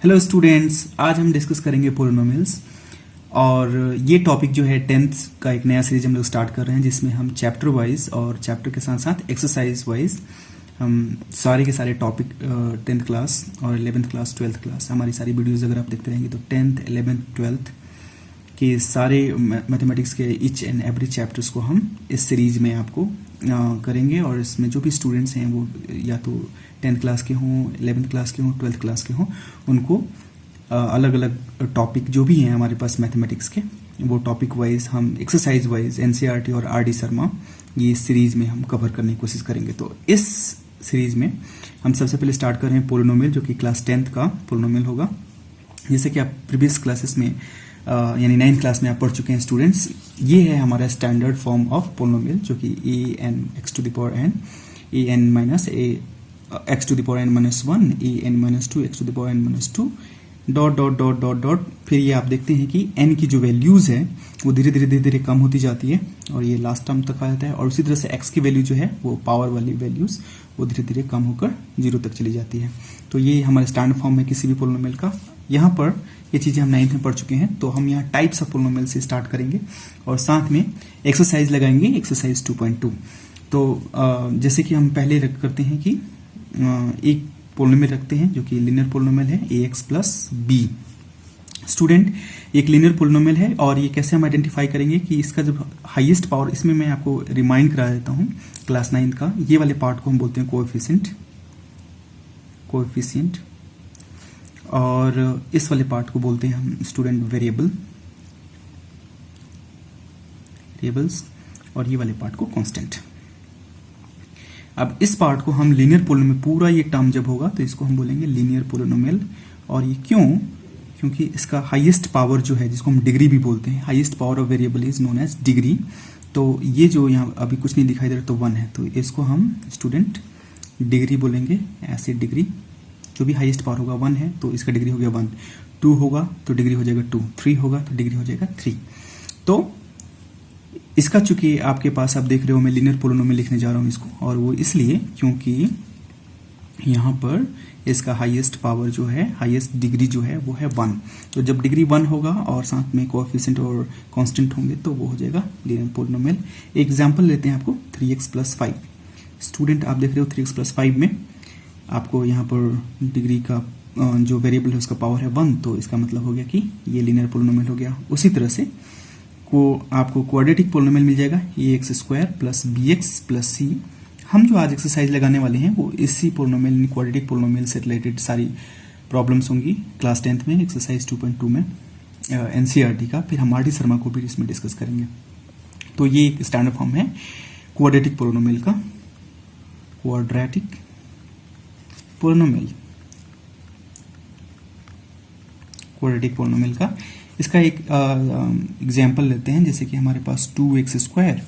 Hello students, आज हम discuss करेंगे पोलिनोमियल्स। और ये टॉपिक जो है 10th का एक नया सीरीज हम लोग स्टार्ट कर रहे हैं, जिसमें हम चैप्टर वाइज और चैप्टर के साथ साथ एक्सरसाइज वाइज हम सारे के सारे टॉपिक 10th क्लास और 11th क्लास 12th क्लास हमारी सारी वीडियोस अगर आप देखते रहेंगे तो 10th 11th 12th के सारे मैथमेटिक्स के ईच एंड एवरी चैप्टर्स को हम इस सीरीज में आपको करेंगे। और इसमें जो भी स्टूडेंट्स हैं वो या तो 10th क्लास के हों, 11th क्लास के हों, 12th क्लास के हों, उनको अलग अलग टॉपिक जो भी हैं हमारे पास मैथमेटिक्स के, वो टॉपिक वाइज हम एक्सरसाइज वाइज एनसीईआरटी और आरडी शर्मा ये सीरीज में हम कवर करने की कोशिश करेंगे। तो इस सीरीज में हम सबसे पहले स्टार्ट कर रहे हैं पोलिनोमियल, जो कि क्लास 10th का पोलिनोमियल होगा। जैसे कि आप प्रीवियस क्लासेस में यानी 9th क्लास में आप पढ़ चुके हैं स्टूडेंट्स, ये है हमारा स्टैंडर्ड फॉर्म ऑफ पोलिनोमियल, जो कि A N X to the power N, A N minus A X to the power N minus 1, A N minus 2 X to the power N minus 2 dot dot dot dot dot. फिर ये आप देखते हैं कि n की जो values है वो धीरे धीरे कम होती जाती है और ये लास्ट टर्म तक आ जाता है। और उसी तरह से x की वैल्यू जो है वो पावर वाली वैल्यूज वो धीरे धीरे कम होकर 0 तक चली जाती है। तो ये हमारा स्टैंडर्ड फॉर्म है किसी भी पोलिनोमियल का। यहाँ पर ये चीज़ें हम 9th में पढ़ चुके हैं, तो हम यहाँ टाइप्स ऑफ पोलिनोमियल से स्टार्ट करेंगे और साथ में एक्सरसाइज लगाएंगे, एक्सरसाइज 2.2। तो जैसे कि हम पहले करते हैं कि एक पोलिनोमियल रखते हैं जो कि लीनियर पोलिनोमियल है ax प्लस b। स्टूडेंट, एक लीनियर पोलिनोमियल है और ये कैसे हम आइडेंटिफाई करेंगे कि इसका जब हाईएस्ट पावर, इसमें मैं आपको रिमाइंड करा देता हूँ क्लास 9th का, ये वाले पार्ट को हम बोलते हैं कोएफिशिएंट, और इस वाले पार्ट को बोलते हैं हम स्टूडेंट वेरिएबल्स, और ये वाले पार्ट को कांस्टेंट। अब इस पार्ट को हम लीनियर पोलिनोमियल, पूरा ये टर्म जब होगा तो इसको हम बोलेंगे लीनियर पोलिनोमियल। और ये क्योंकि इसका हाईएस्ट पावर जो है, जिसको हम डिग्री भी बोलते हैं, highest power of variable is known as degree. तो ये जो यहाँ अभी कुछ नहीं दिखाई दे रहा तो 1 है, तो इसको हम स्टूडेंट डिग्री बोलेंगे। ऐसे डिग्री जो भी हाईएस्ट पावर होगा 1 है तो इसका डिग्री हो गया 1, 2 होगा तो डिग्री हो जाएगा 2, 3 होगा तो डिग्री हो जाएगा 3। तो इसका चूंकि आपके पास आप देख रहे हो मैं लीनियर पोलिनोमियल लिखने जा रहा हूँ इसको, और वो इसलिए क्योंकि यहाँ पर इसका हाईएस्ट पावर जो है, हाईएस्ट डिग्री जो है वो है 1। तो जब डिग्री 1 होगा और साथ में कोएफिशिएंट और कांस्टेंट होंगे तो वो हो जाएगा लीनियर पोलिनोमियल। एग्जाम्पल लेते हैं आपको 3x प्लस 5। स्टूडेंट, आप देख रहे हो 3x प्लस 5 में आपको यहाँ पर डिग्री का जो वेरिएबल है उसका पावर है 1, तो इसका मतलब हो गया कि ये लीनियर पोलिनोमियल हो गया। उसी तरह से आपको क्वाड्रेटिक पोलिनोमियल मिल जाएगा, ax square plus bx plus c। हम जो आज एक्सरसाइज लगाने वाले हैं वो इसी पोलिनोमियल, क्वाड्रेटिक पोलिनोमियल से रिलेटेड सारी प्रॉब्लम्स होंगी क्लास 10th में, एक्सरसाइज 2.2 में एनसीईआरटी का। फिर हम आरडी शर्मा को भी इसमें डिस्कस करेंगे। तो ये एक स्टैंडर्ड फॉर्म है क्वाड्रेटिक पोलिनोमियल का, क्वाड्रेटिक पोलिनोमियल का। इसका एक एग्जाम्पल लेते हैं, जैसे कि हमारे पास 2x square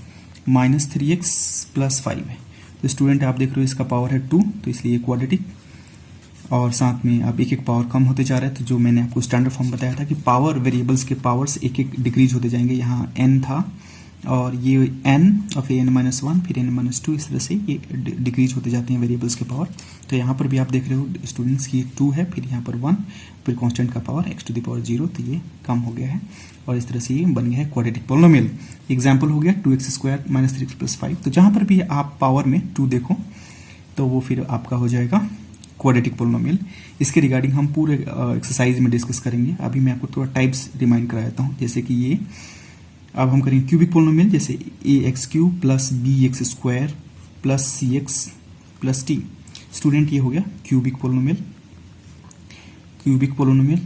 minus 3x plus 5 है। तो स्टूडेंट, आप देख रहे हो इसका पावर है 2, तो इसलिए क्वाड्रेटिक, और साथ में अब एक एक पावर कम होते जा रहा है। तो जो मैंने आपको स्टैंडर्ड फॉर्म बताया था कि पावर वेरिएबल्स के पावर्स एक एक डिक्रीज होते जाएंगे। यहाँ n था और ये n और फिर n माइनस 1 फिर n माइनस 2, इस तरह से ये डिक्रीज होते जाते हैं वेरिएबल्स के पावर। तो यहाँ पर भी आप देख रहे हो स्टूडेंट्स की 2 है, फिर यहाँ पर 1, फिर कांस्टेंट का power x to the power 0, तो ये कम हो गया है और इस तरह से ये बन गया है क्वाड्रेटिक पोलिनोमियल। एग्जाम्पल हो गया 2x square minus 3x plus 5। तो जहाँ पर भी आप पावर में 2 देखो तो वो फिर आपका हो जाएगा क्वाड्रेटिक पोलिनोमियल। इसके रिगार्डिंग हम पूरे एक्सरसाइज में डिस्कस करेंगे। अभी मैं आपको थोड़ा टाइप्स रिमाइंड करा देता हूँ, जैसे कि ये अब हम करेंगे क्यूबिक पोलिनोमियल, जैसे ax³ plus bx square plus cx plus t। Student, ये हो गया क्यूबिक पोलिनोमियल,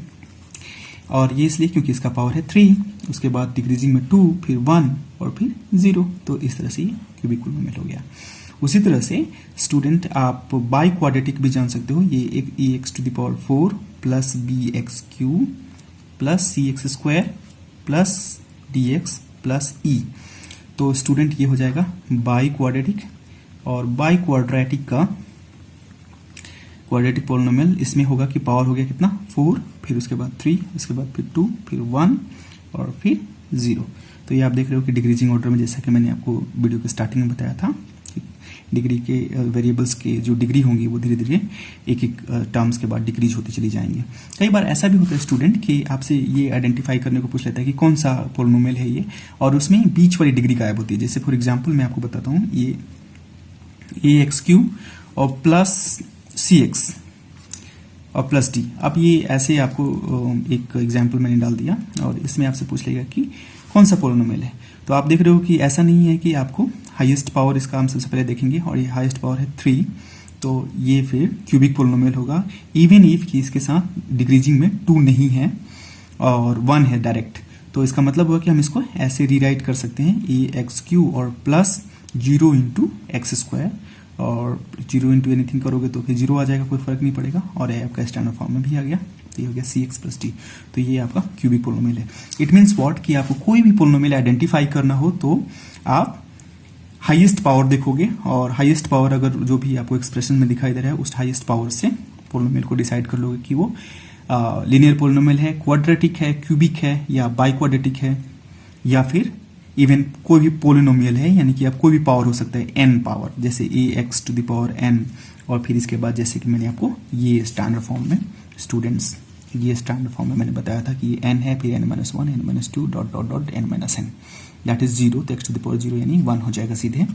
और ये इसलिए क्योंकि इसका पावर है 3, उसके बाद डिक्रीजिंग में 2, फिर 1 और फिर 0, तो इस तरह से ये क्यूबिक पोलिनोमियल हो गया। उसी तरह से स्टूडेंट, आप बाई क्वाड्रेटिक भी जान सकते हो, ये एक ax to the power 4 plus bx³ plus cx square plus dx plus e। तो स्टूडेंट, ये हो जाएगा बाई क्वाड्रेटिक। और बाई क्वाड्रेटिक का क्वाड्रेटिक पोलिनोमियल इसमें होगा कि पावर हो गया कितना 4, फिर उसके बाद 3, उसके बाद फिर 2, फिर 1 और फिर 0। तो ये आप देख रहे हो कि डिक्रीजिंग ऑर्डर में, जैसा कि मैंने आपको वीडियो के स्टार्टिंग में बताया था डिग्री के वेरिएबल्स के जो डिग्री होंगी वो धीरे धीरे एक एक टर्म्स के बाद डिक्रीज होती चली जाएंगे। कई बार ऐसा भी होता है स्टूडेंट कि आपसे ये आइडेंटिफाई करने को पूछ लेता है कि कौन सा पोलिनोमियल है ये, और उसमें बीच वाली डिग्री गायब होती है। जैसे फॉर एग्जांपल मैं आपको बताता हूँ, ये ax³ और प्लस cx और प्लस डी। अब ये ऐसे आपको एक एग्जाम्पल मैंने डाल दिया और इसमें आपसे पूछ लेगा कि कौन सा पोलिनोमियल है। तो आप देख रहे हो कि ऐसा नहीं है कि आपको हाईएस्ट पावर, इसका हम सबसे पहले देखेंगे, और ये हाईएस्ट पावर है 3, तो ये फिर क्यूबिक पोलिनोमियल होगा। इवन इफ कि इसके साथ डिक्रीजिंग में 2 नहीं है और 1 है डायरेक्ट, तो इसका मतलब हुआ कि हम इसको ऐसे रीराइट कर सकते हैं ax³ और प्लस 0 इंटू x², और 0 इंटू एनीथिंग करोगे तो फिर 0 आ जाएगा, कोई फर्क नहीं पड़ेगा, और ये आपका स्टैंडर्ड फॉर्म में भी आ गया, तो ये हो गया cx प्लस डी। तो ये आपका क्यूबिक पोलिनोमियल है। इट मीन्स व्हाट कि आपको कोई भी पोलिनोमियल आइडेंटिफाई करना हो तो आप हाईएस्ट पावर देखोगे, और हाईएस्ट पावर अगर जो भी आपको एक्सप्रेशन में दिखाई दे रहा है उस हाईएस्ट पावर से पोलिनोमियल को डिसाइड कर लोगे कि वो लीनियर पोलिनोमियल है, क्वाड्रेटिक है, क्यूबिक है, या बाइक्वाड्रेटिक है, या फिर इवन कोई भी पोलिनोमियल है, यानी कि आप कोई भी पावर हो सकता है n पावर, जैसे ax⁴n, और फिर इसके बाद जैसे कि मैंने आपको ये स्टैंडर्ड फॉर्म में स्टूडेंट्स, ये स्टैंडर्ड फॉर्म में मैंने बताया था कि ये n है, फिर n-1, n-2 dot dot dot n-n, that is 0, तो x⁴ यानी 1 हो जाएगा सीधे।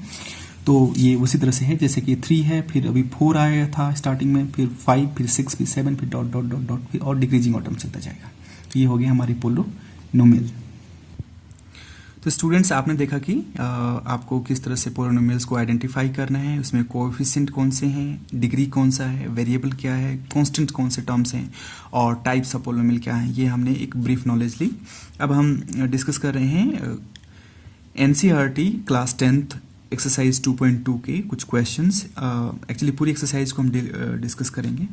तो ये उसी तरह से है जैसे कि 3 है, फिर अभी 4 आया था स्टार्टिंग में, फिर 5, फिर 6, फिर 7, फिर डॉट डॉट डॉट डॉट, फिर और डिक्रीजिंग ऑर्डर में चलता जाएगा। तो ये हो गया हमारी पोलिनोमियल। तो स्टूडेंट्स, आपने देखा कि आपको किस तरह से पोलिनोमियल्स को आइडेंटिफाई करना है, उसमें कोएफिशिएंट कौन से हैं, डिग्री कौन सा है, वेरिएबल क्या है, कांस्टेंट कौन से टर्म्स हैं, और टाइप्स ऑफ पोलिनोमियल क्या है। ये हमने एक ब्रीफ नॉलेज ली। अब हम डिस्कस कर रहे हैं एनसीईआरटी क्लास 10th एक्सरसाइज 2.2 के कुछ क्वेश्चंस। एक्चुअली पूरी एक्सरसाइज को हम डिस्कस करेंगे।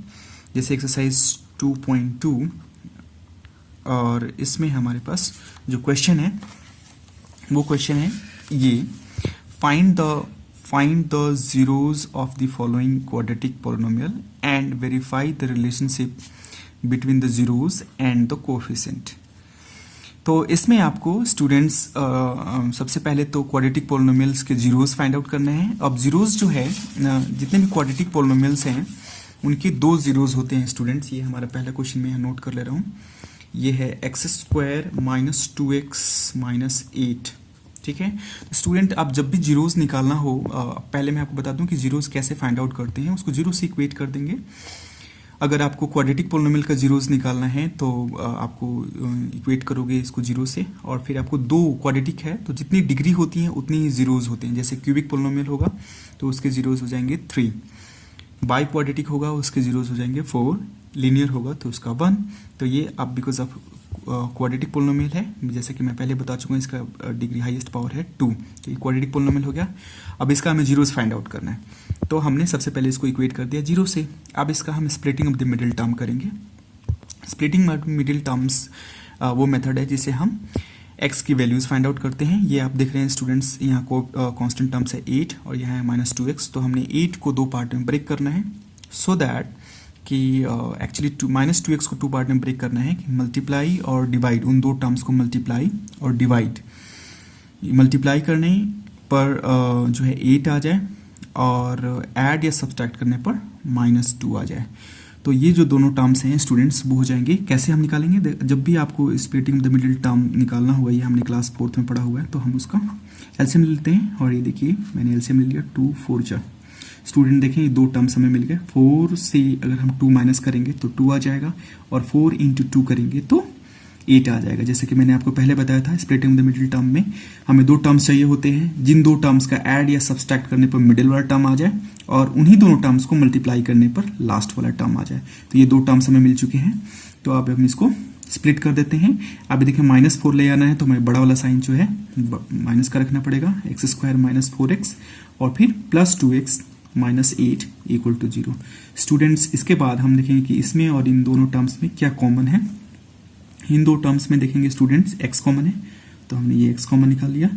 जैसे एक्सरसाइज 2.2, और इसमें हमारे पास जो क्वेश्चन है वो क्वेश्चन है ये, find the zeros of the following quadratic polynomial and verify the relationship between the zeros and the coefficient. तो इसमें आपको स्टूडेंट्स सबसे पहले तो क्वाड्रेटिक पोलिनोमियल्स के जीरोज फाइंड आउट करने हैं। अब जीरोज जो है, जितने भी क्वाड्रेटिक पोलिनोमियल्स हैं उनके 2 जीरोज होते हैं स्टूडेंट्स। ये हमारा पहला क्वेश्चन मैं यहाँ नोट कर ले रहा हूँ। ये है x² माइनस 2x माइनस 8, ठीक है। तो स्टूडेंट, आप जब भी जीरोज निकालना हो, पहले मैं आपको बता दूं कि जीरोज कैसे फाइंड आउट करते हैं। उसको जीरो से इक्वेट कर देंगे। अगर आपको क्वाड्रेटिक पोलिनोमियल का जीरोज निकालना है तो आपको इक्वेट करोगे इसको 0 से, और फिर आपको 2 क्वाड्रेटिक है तो जितनी डिग्री होती है उतनी ही जीरोज होते हैं। जैसे क्यूबिक पोलिनोमियल होगा तो उसके जीरोज हो जाएंगे 3, बाई क्वाड्रेटिक होगा उसके जीरोज हो जाएंगे 4, लीनियर होगा तो उसका 1। तो ये अब बिकॉज ऑफ क्वाड्रेटिक पोलिनोमियल है, जैसे कि मैं पहले बता चुका हूँ, इसका डिग्री हाईएस्ट पावर है 2, तो ये क्वाड्रेटिक पोलिनोमियल हो गया। अब इसका हमें जीरोज फाइंड आउट करना है, तो हमने सबसे पहले इसको इक्वेट कर दिया 0 से। अब इसका हम splitting of the middle term करेंगे। स्प्लिटिंग मिडिल टर्म्स वो मेथड है जिसे हम x की वैल्यूज फाइंड आउट करते हैं। ये आप देख रहे हैं स्टूडेंट्स, यहाँ को कांस्टेंट टर्म्स है 8 और यहाँ है -2x, तो हमने 8 को 2 पार्ट में ब्रेक करना है, सो दैट कि एक्चुअली -2x को 2 पार्ट में ब्रेक करना है कि मल्टीप्लाई और डिवाइड, उन 2 टर्म्स को मल्टीप्लाई और डिवाइड, मल्टीप्लाई करने पर जो है 8 आ जाए, और ऐड या सब्सट्रैक्ट करने पर -2 आ जाए। तो ये जो दोनों टर्म्स हैं स्टूडेंट्स वो हो जाएंगे। कैसे हम निकालेंगे? जब भी आपको स्प्लिटिंग द मिडिल टर्म निकालना होगा, ये हमने क्लास 4th में पढ़ा हुआ है, तो हम उसका एलसीएम लेते हैं। और ये देखिए मैंने एलसीएम ले लिया 2 4 जा। स्टूडेंट देखें ये 2 टर्म्स हमें मिल गए। 4 से अगर हम 2 माइनस करेंगे तो 2 आ जाएगा, और 4 इंटू 2 करेंगे तो 8 आ जाएगा। जैसे कि मैंने आपको पहले बताया था, स्प्लिटिंग द मिडिल टर्म में हमें 2 टर्म्स चाहिए होते हैं, जिन 2 टर्म्स का ऐड या सब्सट्रैक्ट करने पर मिडिल वाला टर्म आ जाए, और उन्हीं दोनों टर्म्स को मल्टीप्लाई करने पर लास्ट वाला टर्म आ जाए। तो ये 2 टर्म्स हमें मिल चुके हैं, तो अब हम इसको स्प्लिट कर देते हैं। अब देखिए -4 ले आना है तो हमें बड़ा वाला साइन जो है माइनस का रखना पड़ेगा, x² माइनस 4x, और फिर +2x minus 8 equal to 0। Students, इसके बाद हम देखेंगे कि इसमें और इन दोनों टर्म्स में क्या कॉमन है। इन 2 टर्म्स में देखेंगे स्टूडेंट्स x कॉमन है, तो हमने ये x कॉमन निकाल लिया,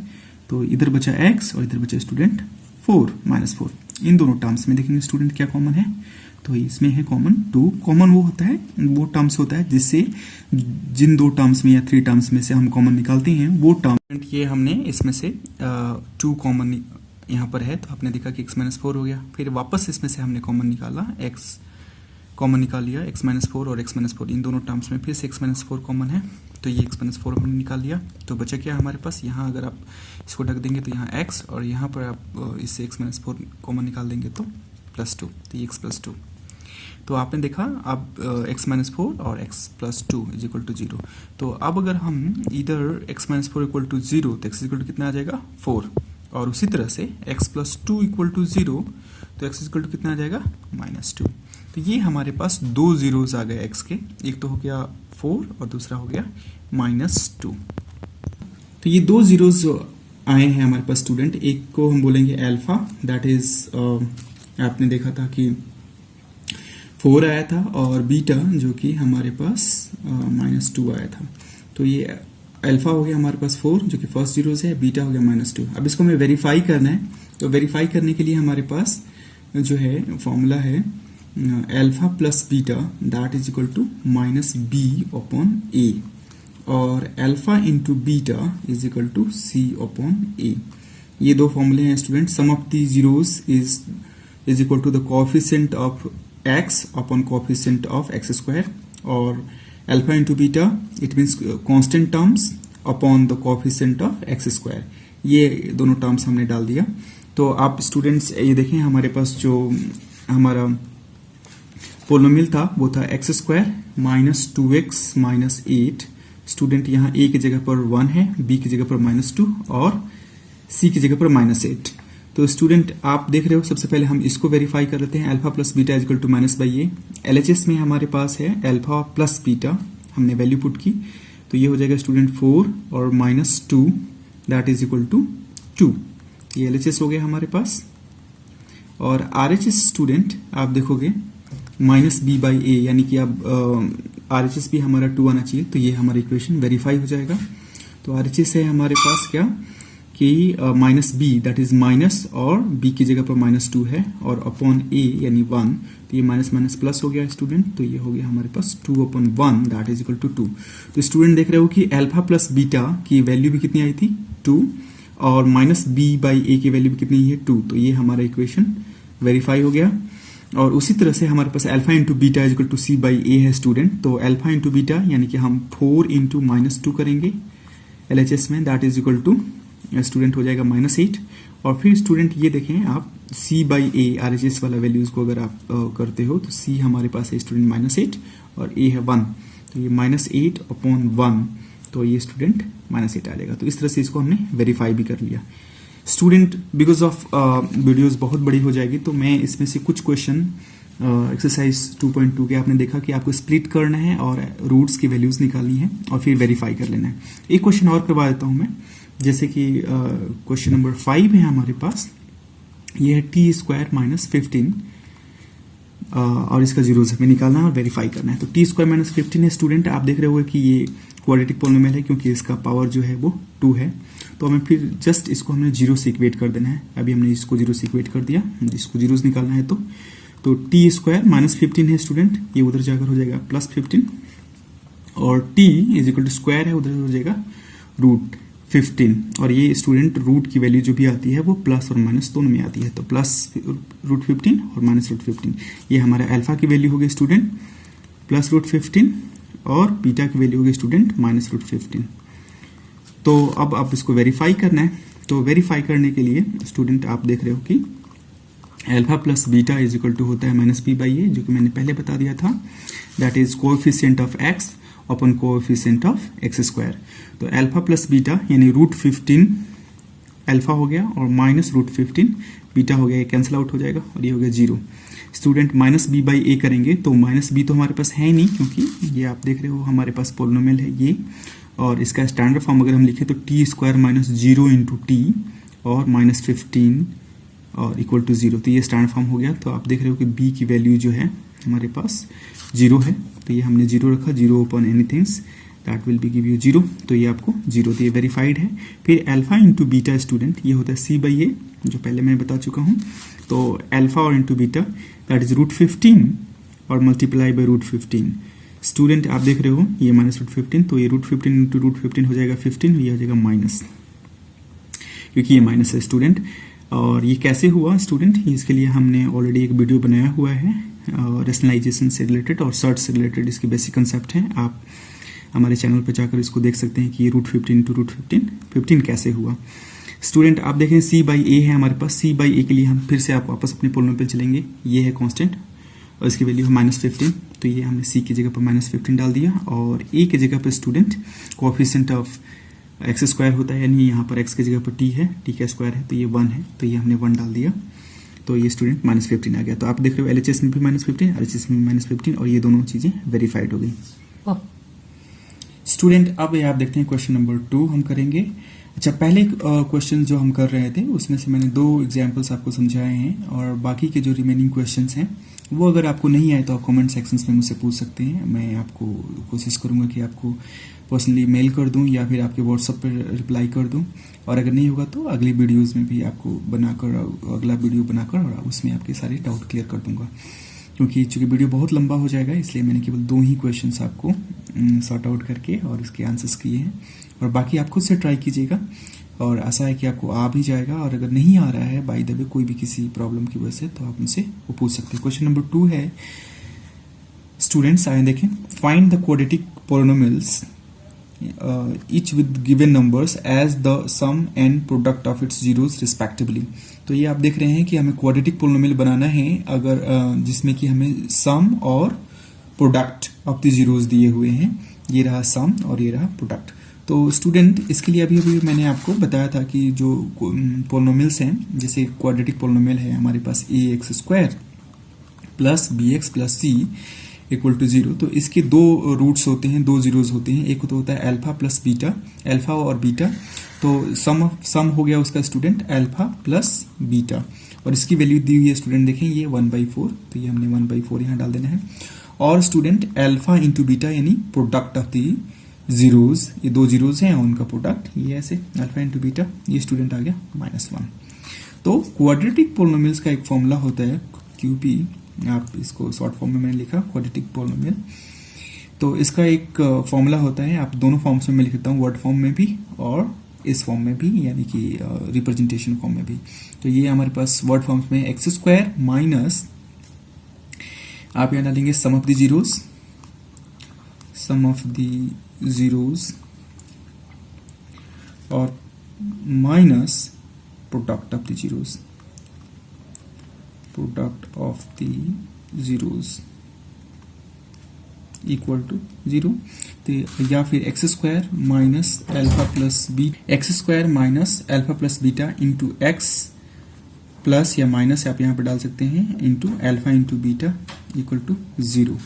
तो इधर बचा x और इधर बचा स्टूडेंट 4 -4। इन दोनों टर्म्स में देखेंगे स्टूडेंट क्या कॉमन है, तो इसमें है कॉमन 2। कॉमन वो होता है, वो टर्म्स होता है जिससे जिन 2 टर्म्स में या 3 टर्म्स में से हम कॉमन निकालते हैं वो टर्म, ये हमने इसमें से 2 कॉमन यहाँ पर है तो आपने देखा कि x माइनस 4 हो गया। फिर वापस इसमें से हमने कॉमन निकाला, x कॉमन निकाल लिया, x माइनस 4 और x माइनस 4 इन दोनों टर्म्स में फिर से x माइनस 4 कॉमन है, तो ये x माइनस 4 हमने निकाल लिया। तो बचा क्या हमारे पास, यहाँ अगर आप इसको ढक देंगे तो यहाँ x, और यहाँ पर आप इससे x माइनस 4 कॉमन निकाल देंगे तो +2, तो ये x प्लस 2। तो आपने देखा अब x माइनस 4 और x plus 2 is equal to 0। तो अब अगर हम इधर x माइनस 4 इक्वल टू 0 तो x इक्वल टू कितना आ जाएगा 4, और उसी तरह से x प्लस 2 इक्वल टू 0 तो x इक्वल टू कितना आ जाएगा -2। तो ये हमारे पास दो जीरोस आ गए x के, एक तो हो गया 4 और दूसरा हो गया -2। तो ये दो जीरोस आए हैं हमारे पास स्टूडेंट, एक को हम बोलेंगे अल्फा, दैट इज आपने देखा था कि 4 आया था, और बीटा जो कि हमारे पास -2 आया था। तो ये अल्फा हो गया हमारे पास 4 जो कि फर्स्ट जीरोस है, बीटा हो गया -2। अब इसको हमें वेरीफाई करना है, तो वेरीफाई करने के लिए हमारे पास जो है फॉर्मूला है alpha plus beta that is equal to -b/a, और alpha into beta is equal to c/a। ये दो फॉर्मूले हैं student. Sum of the zeros is equal to the coefficient of x upon coefficient of x², और alpha into beta it means constant terms upon the coefficient of x²। ये दोनों terms हमने डाल दिया। तो आप स्टूडेंट्स ये देखें, हमारे पास जो हमारा पोलिनोमियल था वो था x² minus 2x minus 8। Student यहाँ a की जगह पर 1 है, b की जगह पर -2 और c की जगह पर -8। तो स्टूडेंट आप देख रहे हो, सबसे पहले हम इसको वेरीफाई कर लेते हैं। Alpha plus beta equal to -a। LHS में हमारे पास है अल्फा प्लस बीटा, हमने वैल्यू पुट की, तो ये हो जाएगा स्टूडेंट 4 और -2 दैट इज इक्वल टू 2। ये LHS हो गया हमारे पास। और RHS स्टूडेंट आप देखोगे -b/a, यानी कि अब RHS भी हमारा 2 आना चाहिए, तो ये हमारा इक्वेशन वेरीफाई हो जाएगा। तो RHS है हमारे पास क्या कि -b दैट इज माइनस, और b की जगह पर -2 है, और अपॉन a यानी 1, तो ये माइनस माइनस प्लस हो गया स्टूडेंट, तो ये हो गया हमारे पास 2/1 दैट इज इक्वल टू 2। तो स्टूडेंट देख रहे हो कि अल्फा प्लस बीटा की वैल्यू भी कितनी आई थी 2, और -b/a की वैल्यू भी कितनी है 2। तो ये हमारा इक्वेशन वेरीफाई हो गया। और उसी तरह से हमारे पास alpha into beta is equal to c/a है स्टूडेंट। तो अल्फा इंटू बीटा यानी कि हम 4 इंटू -2 करेंगे LHS में, that is equal to student हो जाएगा -8। और फिर स्टूडेंट ये देखें आप c/a RHS वाला वैल्यूज को अगर आप करते हो तो c हमारे पास है स्टूडेंट -8 और a है 1, तो ये -8/1, तो ये स्टूडेंट -8 आ जाएगा। तो इस तरह से इसको हमने वेरीफाई भी कर लिया स्टूडेंट। बिकॉज ऑफ वीडियोस बहुत बड़ी हो जाएगी, तो मैं इसमें से कुछ क्वेश्चन एक्सरसाइज 2.2 के आपने देखा कि आपको स्प्लिट करना है और रूट्स की वैल्यूज निकालनी है और फिर वेरीफाई कर लेना है। एक क्वेश्चन और करवा देता हूं मैं, जैसे कि क्वेश्चन नंबर 5 है हमारे पास, ये है t² - 15 और इसका जीरोस हमें निकालना है और वेरीफाई करना है। तो t² - 15 है स्टूडेंट, आप देख रहे हो कि ये क्वाड्रेटिक पॉलिनोमियल है क्योंकि इसका पावर जो है वो 2 है। तो हमें फिर जस्ट इसको हमने जीरो से इक्वेट कर देना है। अभी हमने इसको जीरो से इक्वेट कर दिया, इसको जीरोस निकालना है। तो t² - 15 है स्टूडेंट, ये उधर जाकर हो जाएगा +15, और t is equal to square है, उधर हो जाएगा √15, और ये स्टूडेंट रूट की वैल्यू जो भी आती है वो प्लस और माइनस दोनों में आती है। तो +√15 और -√15, ये हमारा अल्फा की वैल्यू होगी स्टूडेंट +√15, और बीटा की वैल्यू होगी स्टूडेंट -√15। तो अब आप इसको वेरीफाई करना है। तो वेरीफाई करने के लिए स्टूडेंट आप देख रहे हो कि alpha plus beta is equal to होता है -b/a, जो कि मैंने पहले बता दिया था, that is coefficient of x upon coefficient of x²। तो अल्फा प्लस बीटा यानी √15 अल्फा हो गया और -√15 बीटा हो गया, ये कैंसिल आउट हो जाएगा और ये हो गया 0। स्टूडेंट -b/a करेंगे तो -b तो हमारे पास है नहीं, क्योंकि ये आप देख रहे हो हमारे पास पोलिनोमियल है ये, और इसका स्टैंडर्ड फॉर्म अगर हम लिखें तो t² - 0 इंटू टी और -15 और इक्वल टू 0। तो ये स्टैंडर्ड फॉर्म हो गया। तो आप देख रहे हो कि b की वैल्यू जो है हमारे पास 0 है, तो ये हमने 0 रखा, 0 upon anythings that will be give you 0, तो ये आपको 0, तो ये वेरीफाइड है। फिर अल्फा इंटू बीटा स्टूडेंट ये होता है c/a, जो पहले मैं बता चुका हूँ। तो अल्फा और इंटू बीटा दैट इज √15 और मल्टीप्लाई बाई √15। स्टूडेंट आप देख रहे हो ये -√15, तो ये √15 इंटू √15 हो जाएगा 15, ये हो जाएगा माइनस, क्योंकि ये माइनस है स्टूडेंट। और ये कैसे हुआ स्टूडेंट, इसके लिए हमने ऑलरेडी एक वीडियो बनाया हुआ है रेशनलाइजेशन से रिलेटेड और सर्च से रिलेटेड इसके बेसिक कंसेप्ट हैं। आप हमारे चैनल पर जाकर इसको देख सकते हैं कि ये √15 टू √15 कैसे हुआ। स्टूडेंट आप देखें c बाई ए है हमारे पास, c बाई ए के लिए हम फिर से आप वापस अपने पोलिनोमियल पे चलेंगे। ये है कांस्टेंट और इसकी वैल्यू है -15, तो ये हमने c की जगह पर -15 डाल दिया और a की जगह पर student coefficient of x square होता है, यानी यहाँ पर x की जगह पर t है, t का स्क्वायर है तो ये 1 है, तो ये हमने 1 डाल दिया, तो ये स्टूडेंट -15 आ गया। तो आप देख रहे हो LHS में भी -15, RHS में भी -15 और ये दोनों चीज़ें वेरीफाइड हो गई। स्टूडेंट अब ये आप देखते हैं क्वेश्चन नंबर 2 हम करेंगे। अच्छा, पहले क्वेश्चन जो हम कर रहे थे उसमें से मैंने 2 एग्जाम्पल्स आपको समझाए हैं और बाकी के जो रिमेनिंग क्वेश्चंस हैं वो अगर आपको नहीं आए तो आप कमेंट सेक्शंस में मुझसे पूछ सकते हैं। मैं आपको कोशिश करूंगा कि आपको पर्सनली मेल कर दूं या फिर आपके व्हाट्सएप पर रिप्लाई कर दूं, और अगर नहीं होगा तो अगली वीडियोज़ में भी आपको बनाकर अगला वीडियो बनाकर और उसमें आपके सारे डाउट क्लियर कर दूंगा। क्योंकि चूँकि वीडियो बहुत लंबा हो जाएगा इसलिए मैंने केवल 2 ही क्वेश्चंस आपको सॉर्ट आउट करके और उसके आंसर्स किए हैं, और बाकी आप खुद से ट्राई कीजिएगा और आशा है कि आपको आ भी जाएगा। और अगर नहीं आ रहा है बाय द वे कोई भी किसी प्रॉब्लम की वजह से तो आप मुझसे वो पूछ सकते हैं। क्वेश्चन नंबर 2 है स्टूडेंट्स, आए देखें, find the quadratic polynomials each with given numbers as the sum and product of its zeros respectively। तो ये आप देख रहे हैं कि हमें क्वाड्रेटिक पोलिनोमियल बनाना है अगर जिसमें कि हमें सम और प्रोडक्ट ऑफ द जीरोस दिए हुए हैं। ये रहा सम और ये रहा प्रोडक्ट। तो स्टूडेंट इसके लिए अभी मैंने आपको बताया था कि जो पोलिनोमियल्स हैं, जैसे क्वाड्रेटिक पोलिनोमियल है हमारे पास ax² plus bx plus c equal to 0, तो इसके 2 रूट्स होते हैं, 2 जीरोस होते हैं। एक तो होता है अल्फा प्लस बीटा, अल्फा और बीटा, तो सम हो गया उसका स्टूडेंट अल्फा प्लस बीटा, और इसकी वैल्यू दी हुई है स्टूडेंट देखें ये 1/4, तो ये हमने 1/4 यहाँ डाल देना है। और स्टूडेंट अल्फा इंटू बीटा यानी प्रोडक्ट ऑफ दी जीरोस, ये 2 जीरोस हैं उनका प्रोडक्ट, ये ऐसे अल्फा इंटू बीटा, ये स्टूडेंट आ गया -1। तो क्वाड्रेटिक पोलिनोमियल्स का एक फॉर्मूला होता है QP, आप इसको शॉर्ट फॉर्म में मैंने लिखा क्वाड्रेटिक पोलिनोमियल। तो इसका एक फॉर्मूला होता है, आप दोनों फॉर्म्स में मैं लिखता हूँ, वर्ड फॉर्म में भी और इस फॉर्म में भी, यानी कि रिप्रेजेंटेशन फॉर्म में भी। तो ये हमारे पास वर्ड फॉर्म्स में x² माइनस, आप यहाँ डालेंगे सम ऑफ द जीरोस और minus product of the zeros, product of the zeros equal to 0। तो या फिर x² minus alpha plus B, x² minus alpha plus beta into X plus या minus आप यहाँ पर डाल सकते हैं into alpha into beta equal to 0।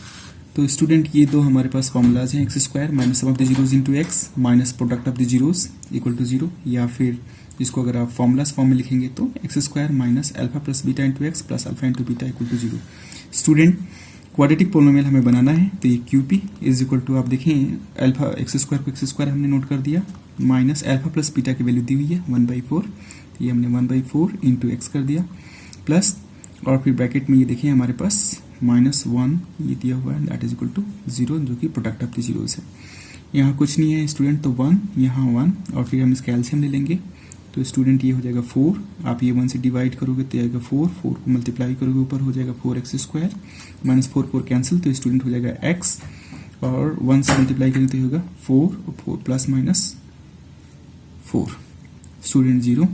तो स्टूडेंट ये 2 हमारे पास फॉर्मूलाज हैं, x² minus sum of the zeros into X minus product of the zeros equal to 0, या फिर इसको अगर आप फॉर्मूलाज फॉर्म में लिखेंगे तो x² minus alpha plus beta into X plus alpha into beta equal to 0। Student quadratic polynomial हमें बनाना है, तो ये QP इज इक्वल टू, आप देखें अल्फा x² को x² हमने नोट कर दिया, माइनस अल्फा प्लस बीटा की वैल्यू दी हुई है 1/4, तो ये हमने 1/4 इंटू एक्स कर दिया, प्लस और फिर ब्रैकेट में ये देखिए हमारे पास -1 ये दिया हुआ है, दैट इज इक्वल टू 0, जो कि प्रोडक्ट ऑफ द जीरोस है। यहाँ कुछ नहीं है स्टूडेंट, तो 1 यहाँ 1 और फिर हम इसका एलसीएम ले लेंगे, तो स्टूडेंट ये हो जाएगा 4, आप ये 1 से डिवाइड करोगे तो आएगा 4 को मल्टीप्लाई करोगे ऊपर हो जाएगा 4x² माइनस 4 कैंसिल, तो स्टूडेंट हो जाएगा x, और 1 से मल्टीप्लाई करेंगे तो होगा 4 प्लस माइनस 4, स्टूडेंट 0।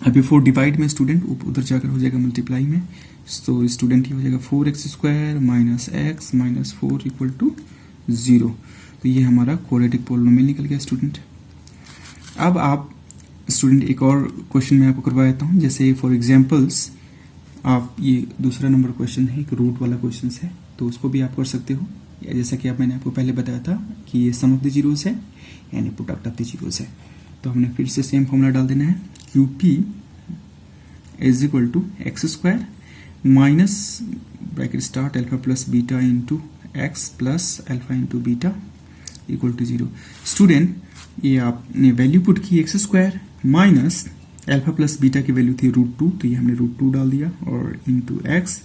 अभी 4 डिवाइड में स्टूडेंट उधर जाकर हो जाएगा मल्टीप्लाई में, तो स्टूडेंट ये हो जाएगा 4x² minus x minus 4 equal to 0। तो ये हमारा क्वाड्रेटिक पोलिनोमियल निकल गया स्टूडेंट। अब आप स्टूडेंट एक और क्वेश्चन मैं आपको करवा देता हूँ, जैसे फॉर एग्जांपल्स आप ये दूसरा नंबर क्वेश्चन है, एक रूट वाला क्वेश्चन है, तो उसको भी आप कर सकते हो, या जैसा कि मैंने आपको पहले बताया था कि ये सम ऑफ द जीरोस है यानी प्रोडक्ट ऑफ द जीरोस है। तो हमने फिर से सेम फॉर्मूला डाल देना है, QP is equal to x² minus bracket start alpha plus beta into X plus alpha into beta equal to 0। Student ये आपने वैल्यू पुट की x² minus alpha plus beta की वैल्यू थी √2, तो ये हमने √2 डाल दिया, और into X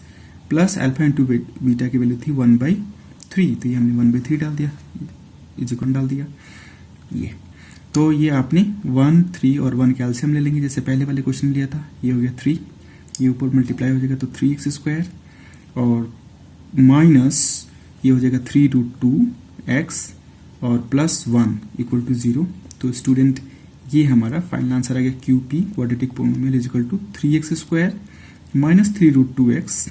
plus alpha into beta की वैल्यू थी 1/3, तो ये हमने 1/3 डाल दिया, इक्वल डाल दिया ये। तो ये आपने 1, 3 और 1 का एलसीएम ले लेंगे, जैसे पहले वाले क्वेश्चन में लिया था। ये हो गया 3, ये ऊपर मल्टीप्लाई हो जाएगा तो 3x² और माइनस ये हो जाएगा 3√2x और प्लस 1 इक्वल टू 0। तो स्टूडेंट ये हमारा फाइनल आंसर आ गया QP quadratic polynomial is equal to 3x² minus 3√2x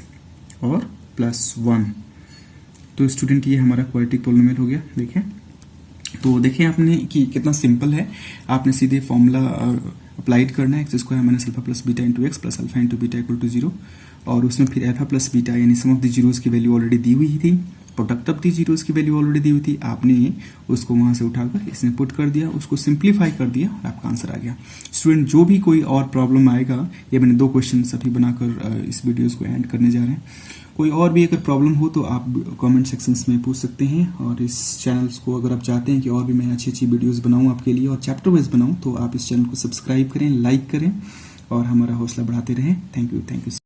और प्लस 1। तो स्टूडेंट ये हमारा क्वाड्रेटिक पोलिनोमियल हो गया। देखें तो देखें आपने कि कितना सिंपल है। आपने सीधे फॉर्मूला अप्लाइड करना है, x² minus alpha plus beta into X plus alpha into beta equal to 0 और उसमें फिर अल्फा प्लस बीटा यानी सम ऑफ द जीरोस की वैल्यू ऑलरेडी दी हुई थी, प्रोडक्ट ऑफ द जीरोस की वैल्यू ऑलरेडी दी हुई थी। आपने उसको वहां से उठाकर इसमें पुट कर दिया, उसको सिंप्लीफाई कर दिया और आपका आंसर आ गया। स्टूडेंट जो भी कोई और प्रॉब्लम आएगा, ये मैंने 2 क्वेश्चन अभी बनाकर इस वीडियोस को एंड करने जा रहे हैं। कोई और भी अगर प्रॉब्लम हो तो आप कमेंट सेक्शंस में पूछ सकते हैं। और इस चैनल्स को अगर आप चाहते हैं कि और भी मैं अच्छी वीडियोस बनाऊं आपके लिए और चैप्टर वाइज बनाऊं, तो आप इस चैनल को सब्सक्राइब करें, लाइक करें और हमारा हौसला बढ़ाते रहें। Thank you.